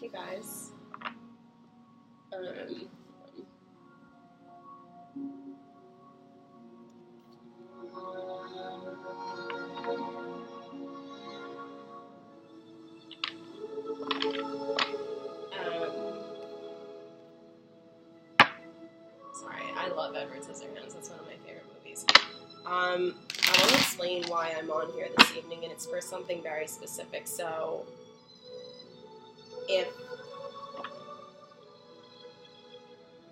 Hey guys. Sorry, I love Edward Scissorhands. That's one of my favorite movies. I want to explain why I'm on here this evening, and it's for something very specific. So, if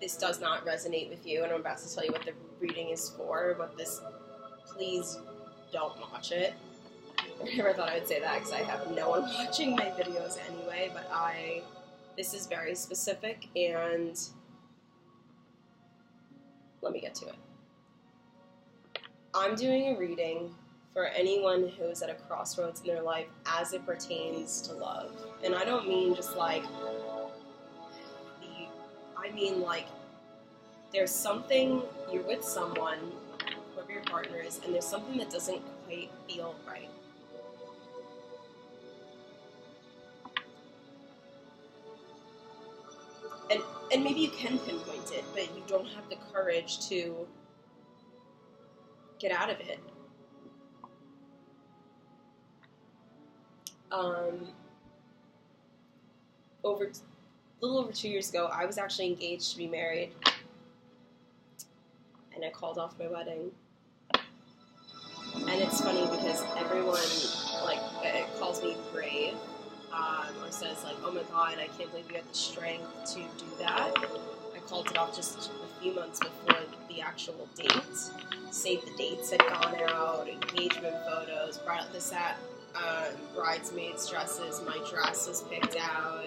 this does not resonate with you, and I'm about to tell you what the reading is for, please don't watch it. I never thought I would say that because I have no one watching my videos anyway, but this is very specific, and let me get to it. I'm doing a reading for anyone who's at a crossroads in their life as it pertains to love. And I don't mean just like there's something, you're with someone, whoever your partner is, and there's something that doesn't quite feel right. And maybe you can pinpoint it, but you don't have the courage to get out of it. A little over 2 years ago, I was actually engaged to be married, and I called off my wedding. And it's funny because everyone calls me brave, or says like, "Oh my God, I can't believe you had the strength to do that." I called it off just a few months before the actual date. Save the dates had gone out, engagement photos, bridesmaids dresses, my dress was picked out.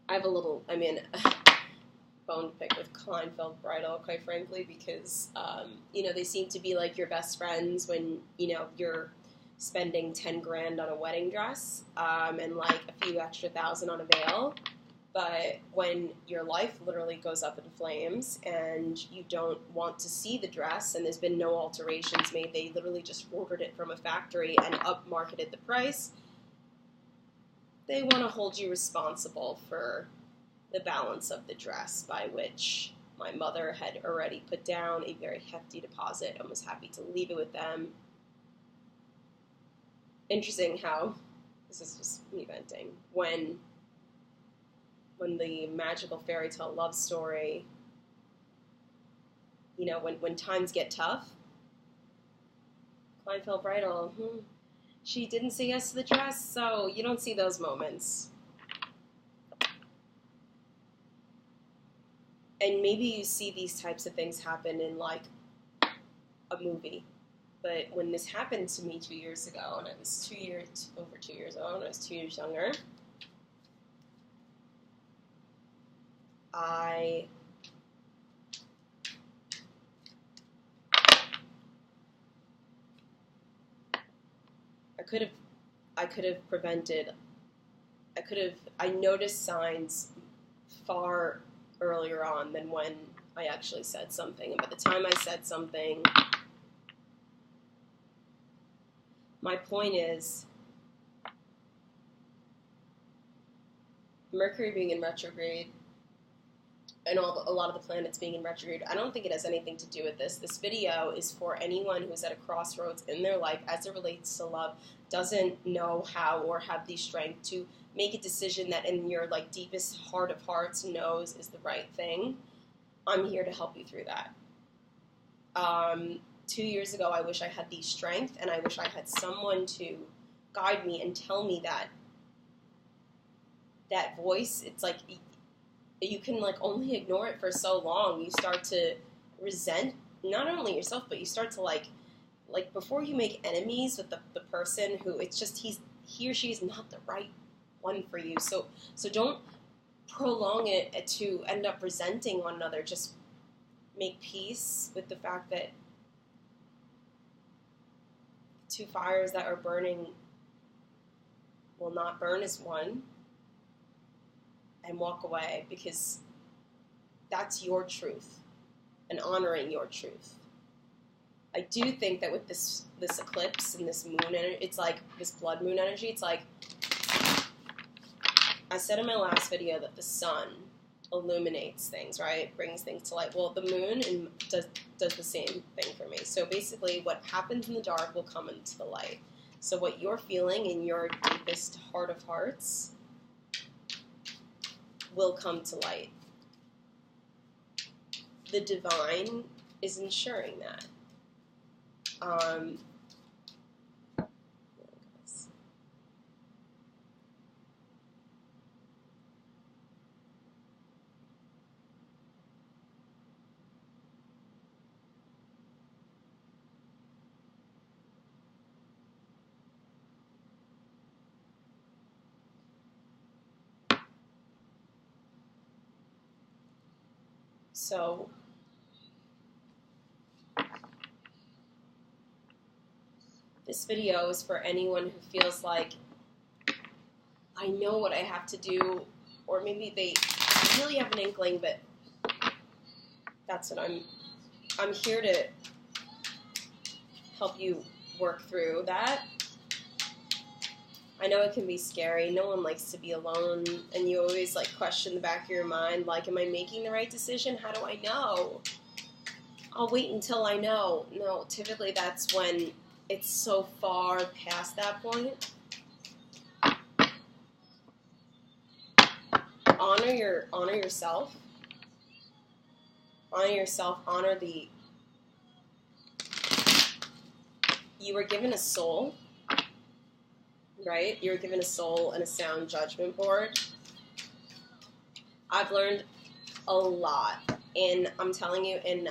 I have bone to pick with Kleinfeld Bridal, quite frankly, because, they seem to be like your best friends when, you're spending 10 grand on a wedding dress, and like a few extra thousand on a veil. But when your life literally goes up in flames and you don't want to see the dress and there's been no alterations made, they literally just ordered it from a factory and upmarketed the price, they want to hold you responsible for the balance of the dress, by which my mother had already put down a very hefty deposit and was happy to leave it with them. Interesting how, this is just me venting, when the magical fairy tale love story, when times get tough, Kleinfeld Bridal, she didn't say yes to the dress, so you don't see those moments. And maybe you see these types of things happen in, like, a movie. But when this happened to me 2 years ago, and I was over 2 years old, and I was 2 years younger, I noticed signs far earlier on than when I actually said something. And by the time I said something, my point is, Mercury being in retrograde and a lot of the planets being in retrograde, I don't think it has anything to do with this. This video is for anyone who's at a crossroads in their life as it relates to love, doesn't know how or have the strength to make a decision that in your deepest heart of hearts knows is the right thing. I'm here to help you through that. 2 years ago, I wish I had the strength, and I wish I had someone to guide me and tell me that voice. It's like you can only ignore it for so long. You start to resent not only yourself, but you start to before you make enemies with the person who it's just he or she is not the right one for you. So don't prolong it to end up resenting one another. Just make peace with the fact that two fires that are burning will not burn as one, and walk away, because that's your truth, and honoring your truth. I do think that with this eclipse and this moon energy, it's like this blood moon energy. It's like I said in my last video that the sun illuminates things, right? Brings things to light. Well, the moon does the same thing for me. So basically, what happens in the dark will come into the light. So what you're feeling in your deepest heart of hearts will come to light. The divine is ensuring that. So this video is for anyone who feels like, I know what I have to do, or maybe they really have an inkling, but that's what I'm here to help you work through that. I know it can be scary. No one likes to be alone, and you always like question the back of your mind, like, am I making the right decision? How do I know? I'll wait until I know. No, typically that's when it's so far past that point. Honor yourself. Honor yourself. Honor the. You were given a soul. Right? You're given a soul and a sound judgment board. I've learned a lot, and I'm telling you, in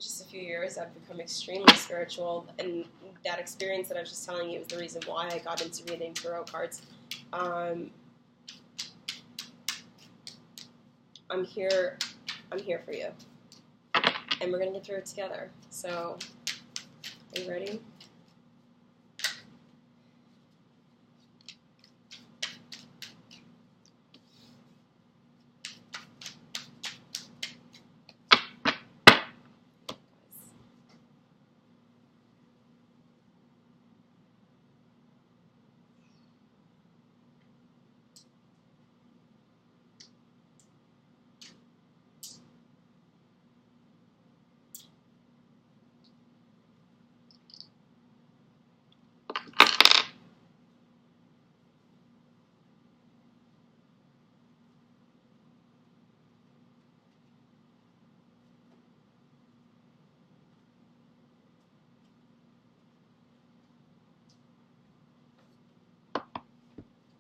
just a few years, I've become extremely spiritual, and that experience that I was just telling you is the reason why I got into reading tarot cards. I'm here for you. And we're going to get through it together. So, are you ready?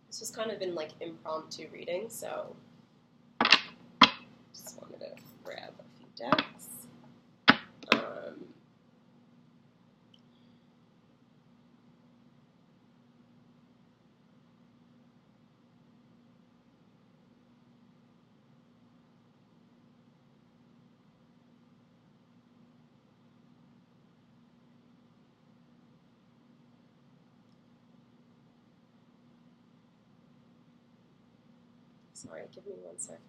This was kind of been like impromptu reading, so just wanted to grab a few decks. Sorry, give me 1 second.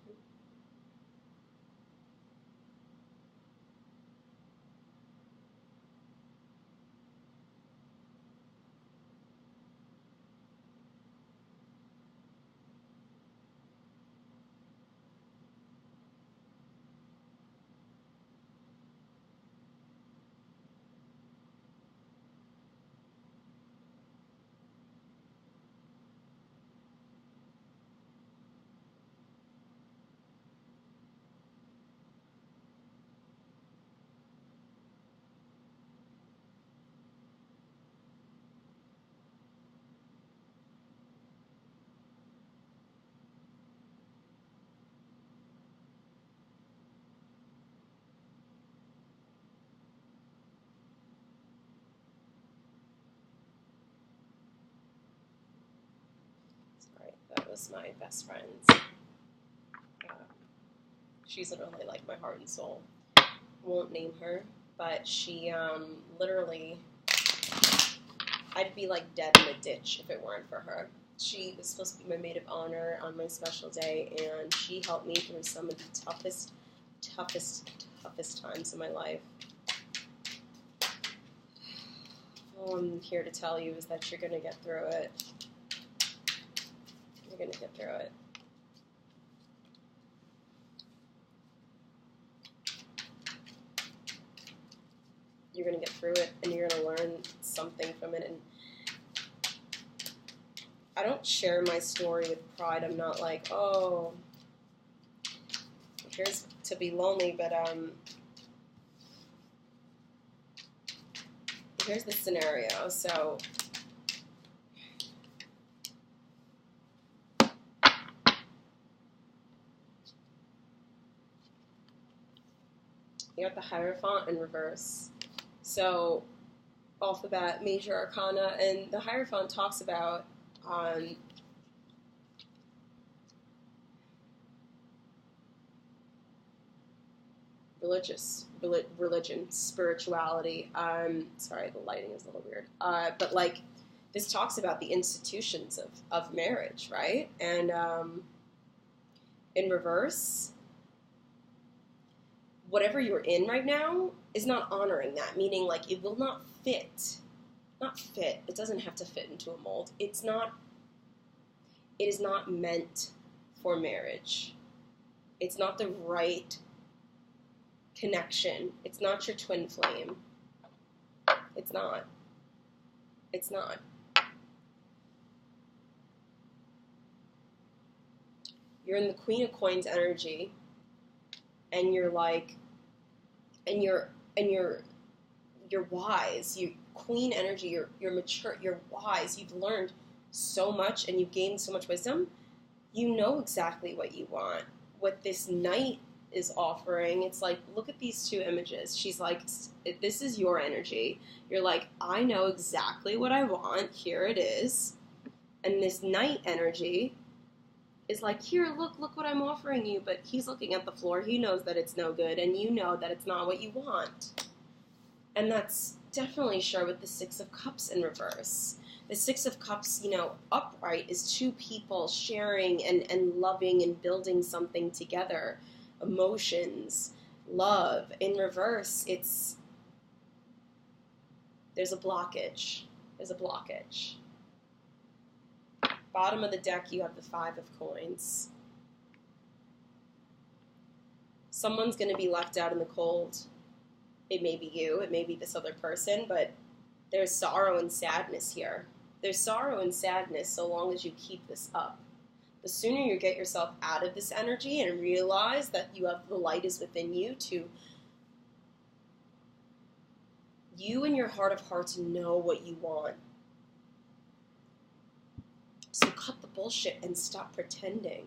Sorry, that was my best friend's. She's literally like my heart and soul. Won't name her, but she literally, I'd be like dead in a ditch if it weren't for her. She was supposed to be my maid of honor on my special day, and she helped me through some of the toughest times in my life. All I'm here to tell you is that you're going to get through it. You're going to get through it. You're going to get through it, and you're going to learn something from it. And I don't share my story with pride. I'm not like, oh, here's to be lonely, but here's the scenario. So you got the Hierophant in reverse. So off the bat, Major Arcana, and the Hierophant talks about religion, spirituality. Sorry, the lighting is a little weird. But like, this talks about the institutions of marriage, right? And in reverse, whatever you're in right now is not honoring that, meaning like it will not fit. Not fit. It doesn't have to fit into a mold. It is not meant for marriage. It's not the right connection. It's not your twin flame. It's not. It's not. You're in the Queen of Coins energy, and you're like, and you're wise. You Queen energy. You're mature. You're wise. You've learned so much, and you've gained so much wisdom. You know exactly what you want. What this Knight is offering, it's like, look at these two images. She's like, this is your energy. You're like, I know exactly what I want. Here it is. And this Knight energy is like, here, look what I'm offering you. But he's looking at the floor. He knows that it's no good, and you know that it's not what you want. And that's definitely sure with the Six of Cups in reverse. The Six of Cups, upright is two people sharing and loving and building something together. Emotions, love. In reverse, there's a blockage. There's a blockage. Bottom of the deck, you have the Five of Coins. Someone's going to be left out in the cold. It may be you, it may be this other person, but there's sorrow and sadness here. There's sorrow and sadness so long as you keep this up. The sooner you get yourself out of this energy and realize that the light is within you you in your heart of hearts know what you want. So cut the bullshit and stop pretending.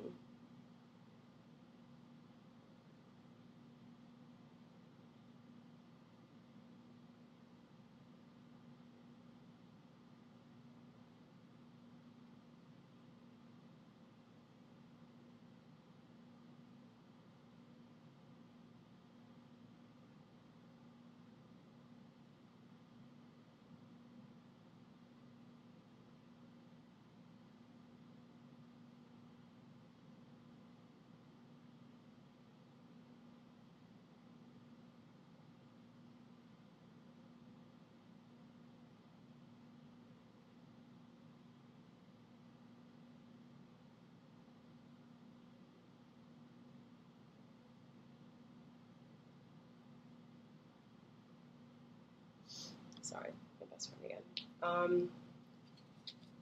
Sorry, my best friend again.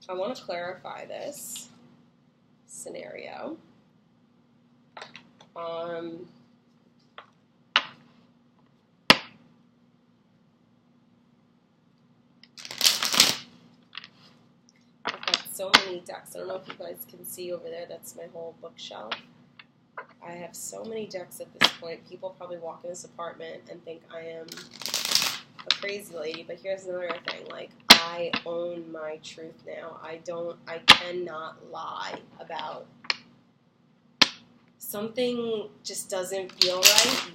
I want to clarify this scenario. I've got so many decks. I don't know if you guys can see over there. That's my whole bookshelf. I have so many decks at this point. People probably walk in this apartment and think I am a crazy lady, but here's another thing, like, I own my truth now. I cannot lie about something just doesn't feel right. You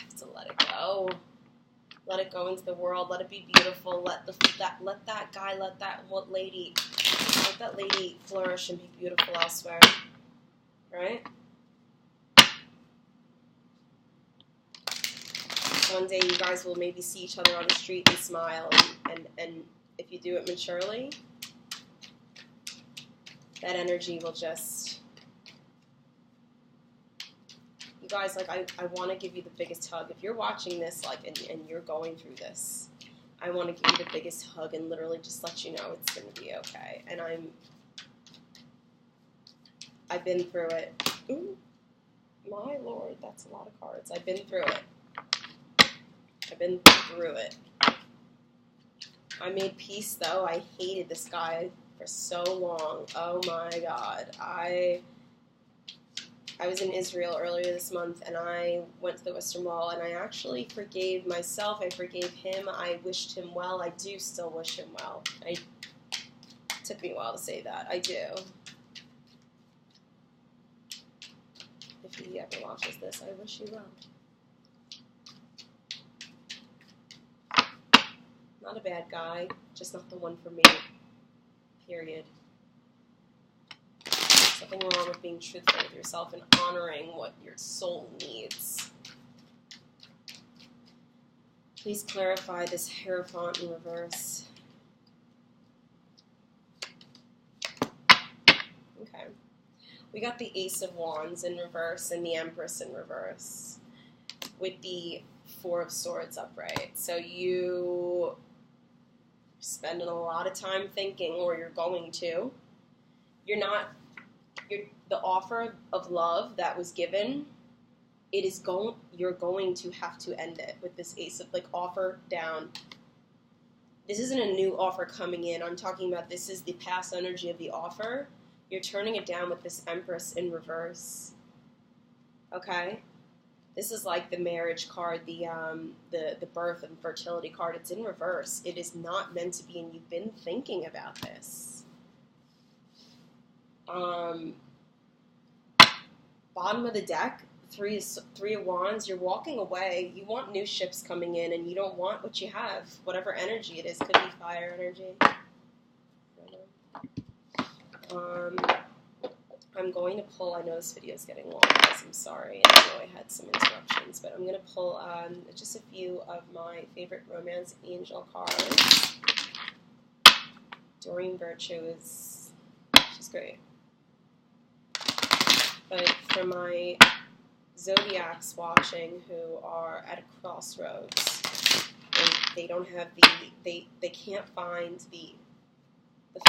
have to let it go. Let it go into the world. Let it be beautiful. Let that guy, let that lady, Let that lady flourish and be beautiful elsewhere. Right? One day you guys will maybe see each other on the street and smile, and if you do it maturely, that energy will just... You guys, like, I want to give you the biggest hug. If you're watching this, like, and you're going through this, I want to give you the biggest hug and literally just let you know it's going to be okay. And I've been through it. Ooh, my Lord, that's a lot of cards. I've been through it. I've been through it. I made peace, though. I hated this guy for so long. Oh, my God. I was in Israel earlier this month, and I went to the Western Wall, and I actually forgave myself. I forgave him. I wished him well. I do still wish him well. It took me a while to say that. I do. If he ever watches this, I wish you well. Not a bad guy, just not the one for me. Period. Nothing wrong with being truthful with yourself and honoring what your soul needs. Please clarify this Hierophant in reverse. Okay. We got the Ace of Wands in reverse and the Empress in reverse with the Four of Swords upright. So you spending a lot of time thinking, or you're going to. The offer of love that was given, you're going to have to end it with this Ace of, like, offer down. This isn't a new offer coming in. I'm talking about this is the past energy of the offer. You're turning it down with this Empress in reverse. Okay? This is like the marriage card, the birth and fertility card. It's in reverse. It is not meant to be, and you've been thinking about this. Bottom of the deck, three of Wands. You're walking away. You want new ships coming in, and you don't want what you have. Whatever energy it is, could be fire energy. I'm going to pull. I know this video is getting long, guys. I'm sorry. I know I had some interruptions, but I'm going to pull just a few of my favorite romance angel cards. Doreen Virtue she's great. But for my zodiacs watching who are at a crossroads, and they don't have they can't find the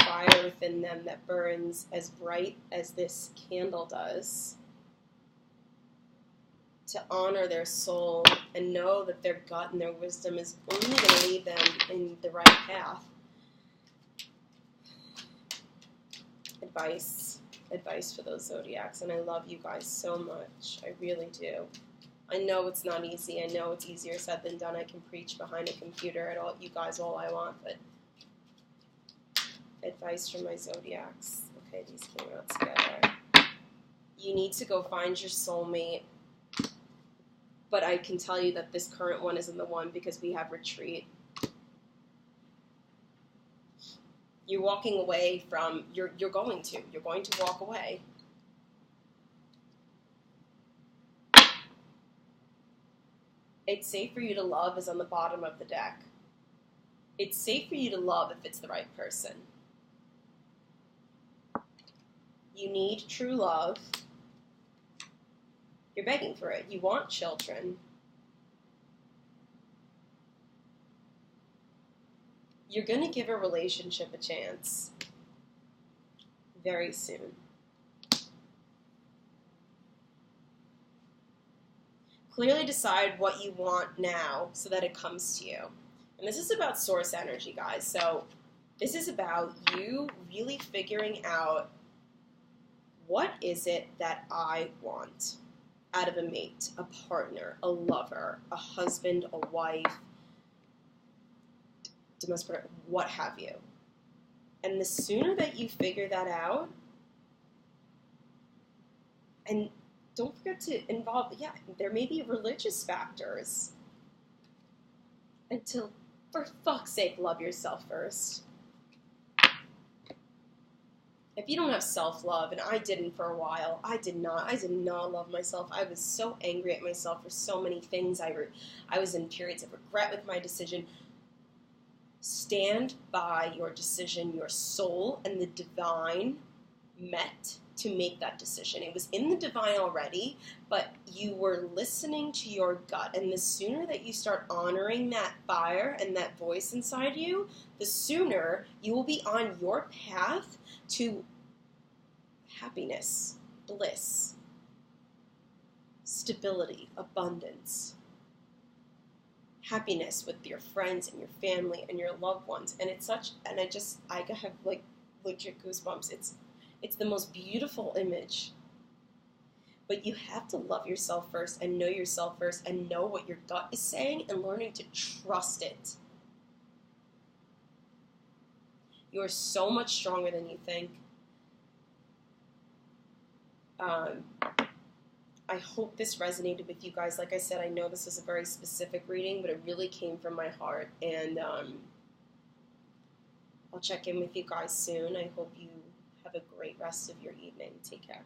fire within them that burns as bright as this candle does, to honor their soul and know that their gut and their wisdom is only going to lead them in the right path. Advice for those zodiacs, and I love you guys so much. I really do. I know it's not easy. I know it's easier said than done. I can preach behind a computer at all you guys all I want, but advice from my zodiacs. Okay, these came out together. You need to go find your soulmate, but I can tell you that this current one isn't the one because we have retreat. You're walking away from, you're going to walk away. It's safe for you to love is on the bottom of the deck. It's safe for you to love if it's the right person. You need true love. You're begging for it. You want children. You're going to give a relationship a chance very soon. Clearly decide what you want now so that it comes to you. And this is about source energy, guys. So this is about you really figuring out, what is it that I want out of a mate, a partner, a lover, a husband, a wife, domestic, what have you. And the sooner that you figure that out, and don't forget to involve, there may be religious factors. Until, for fuck's sake, love yourself first. if you don't have self-love, and I didn't for a while, I did not love myself. I was so angry at myself for so many things. I was in periods of regret with my decision. Stand by your decision. Your soul and the divine met to make that decision. It was in the divine already, but you were listening to your gut. And the sooner that you start honoring that fire and that voice inside you, the sooner you will be on your path to happiness, bliss, stability, abundance, happiness with your friends and your family and your loved ones. And it's such, and I have like legit goosebumps. It's the most beautiful image. But you have to love yourself first and know yourself first and know what your gut is saying and learning to trust it. You are so much stronger than you think. I hope this resonated with you guys. Like I said, I know this is a very specific reading, but it really came from my heart. And I'll check in with you guys soon. I hope you have a great rest of your evening. Take care.